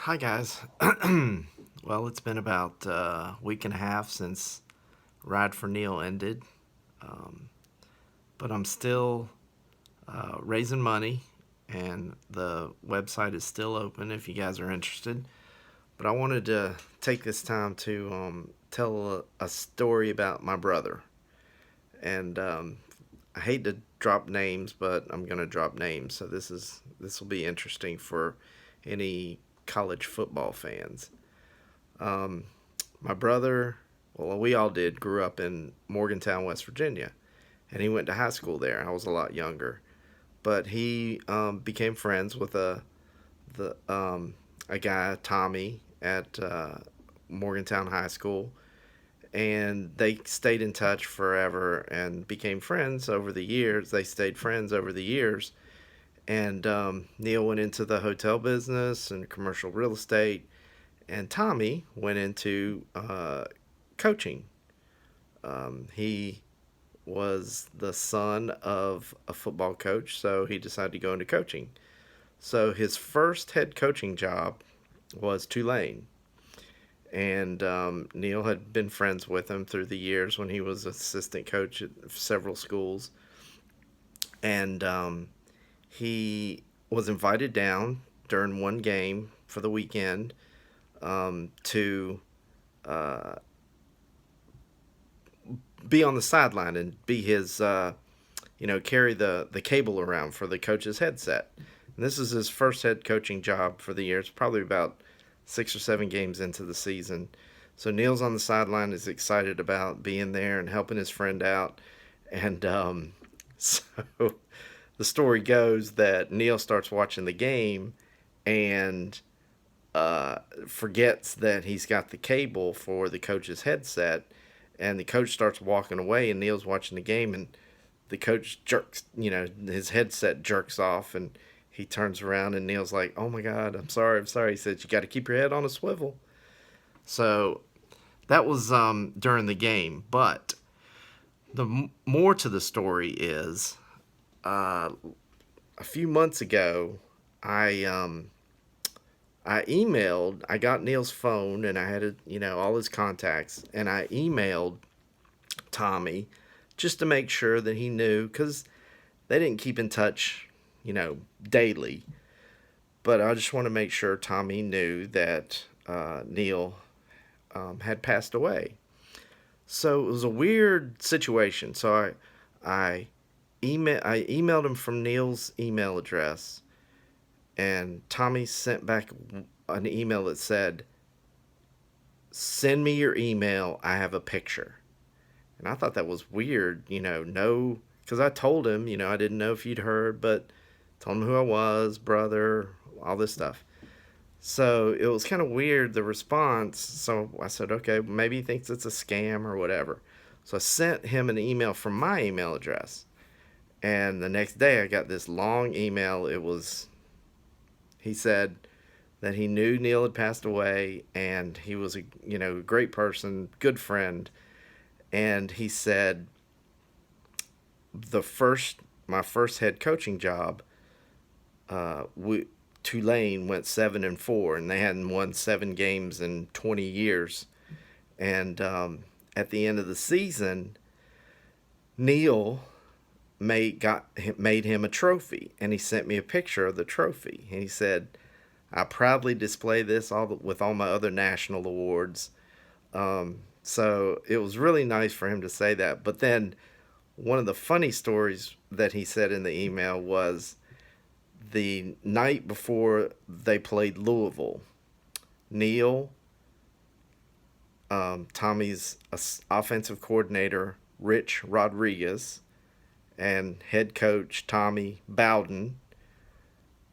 Hi guys. Well, it's been about a week and a half since Ride for Neal ended, um, but I'm still raising money, and the website is still open if you guys are interested. But I wanted to take this time to tell a story about my brother, and I hate to drop names, but I'm gonna drop names. So this will be interesting for any college football fans. Um, my brother, well, we all did, grew up in Morgantown, West Virginia, and he went to high school there. I was a lot younger, but he became friends with the a guy, Tommy, at Morgantown High School, and they stayed in touch forever and became friends over the years. They stayed friends over the years, and Neal went into the hotel business and commercial real estate, and Tommy went into coaching. He was the son of a football coach, so he decided to go into coaching. So his first head coaching job was Tulane, and Neal had been friends with him through the years when he was assistant coach at several schools, and he was invited down during one game for the weekend to uh, be on the sideline and be his, carry the cable around for the coach's headset. And this is his first head coaching job for the year. It's probably about 6 or 7 games into the season. So Neal's on the sideline, is excited about being there and helping his friend out. And so the story goes that Neal starts watching the game and forgets that he's got the cable for the coach's headset, and the coach starts walking away, and Neal's watching the game, and the coach jerks, his headset jerks off, and he turns around, and Neal's like, "Oh my God, I'm sorry." He said, "You got to keep your head on a swivel." So that was during the game, but more to the story is uh, a few months ago, I I got Neal's phone and I had all his contacts, and I emailed Tommy just to make sure that he knew, because they didn't keep in touch, daily. But I just want to make sure Tommy knew that Neal had passed away. So it was a weird situation. So I emailed him from Neal's email address, and Tommy sent back an email that said, "Send me your email. I have a picture." And I thought that was weird, no, because I told him, I didn't know if you'd heard, but told him who I was, brother, all this stuff. So it was kind of weird, the response. So I said, okay, maybe he thinks it's a scam or whatever. So I sent him an email from my email address. And the next day I got this long email. He said that he knew Neal had passed away, and he was a great person, good friend. And he said the first my first head coaching job, we Tulane went 7-4, and they hadn't won 7 games in 20 years. And at the end of the season, Neal made him a trophy, and he sent me a picture of the trophy. And he said, "I proudly display this with all my other national awards." So it was really nice for him to say that. But then one of the funny stories that he said in the email was the night before they played Louisville, Neal, Tommy's offensive coordinator, Rich Rodriguez, and head coach Tommy Bowden,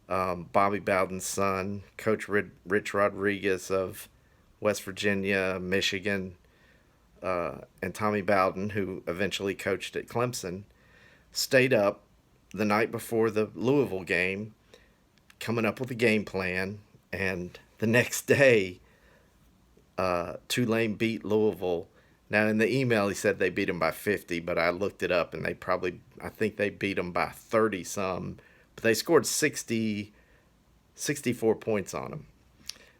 Bobby Bowden's son, Coach Rich Rodriguez of West Virginia, Michigan, and Tommy Bowden, who eventually coached at Clemson, stayed up the night before the Louisville game, coming up with a game plan. And the next day, Tulane beat Louisville. Now, in the email, he said they beat them by 50, but I looked it up, and I think they beat them by 30 some, but they scored 64 points on them.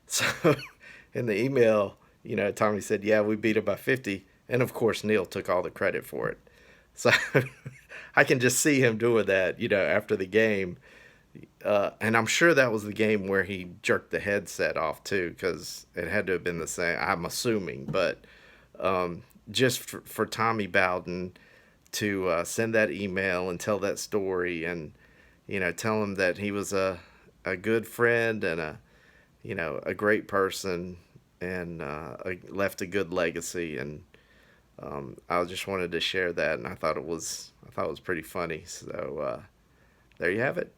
So in the email, Tommy said, "Yeah, we beat him by 50," and of course Neal took all the credit for it. So I can just see him doing that, after the game. And I'm sure that was the game where he jerked the headset off too, because it had to have been the same. I'm assuming, but just for Tommy Bowden to send that email and tell that story, and tell him that he was a good friend and a great person, and left a good legacy. And I just wanted to share that, and I thought it was pretty funny. So there you have it.